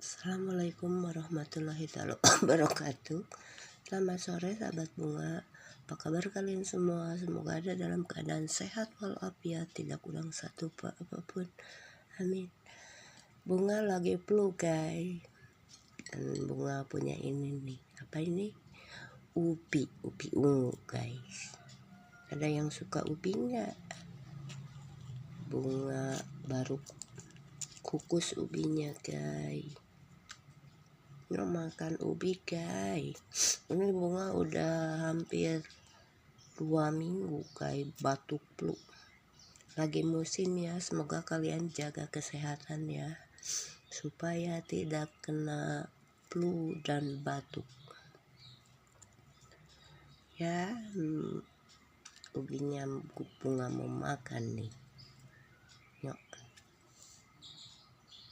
Assalamualaikum warahmatullahi wabarakatuh. Selamat sore sahabat bunga. Apa kabar kalian semua? Semoga ada dalam keadaan sehat walafiat, tidak kurang satu apapun. Amin. Bunga lagi flu guys. Dan bunga punya ini nih. Apa ini? Ubi ungu guys. Ada yang suka ubi enggak? Bunga baru kukus ubinya guys. Makan ubi guys. Ini bunga udah hampir 2 minggu guys batuk flu. Lagi musim ya, semoga kalian jaga kesehatan ya, supaya tidak kena flu dan batuk ya. Ubinya bunga mau makan nih.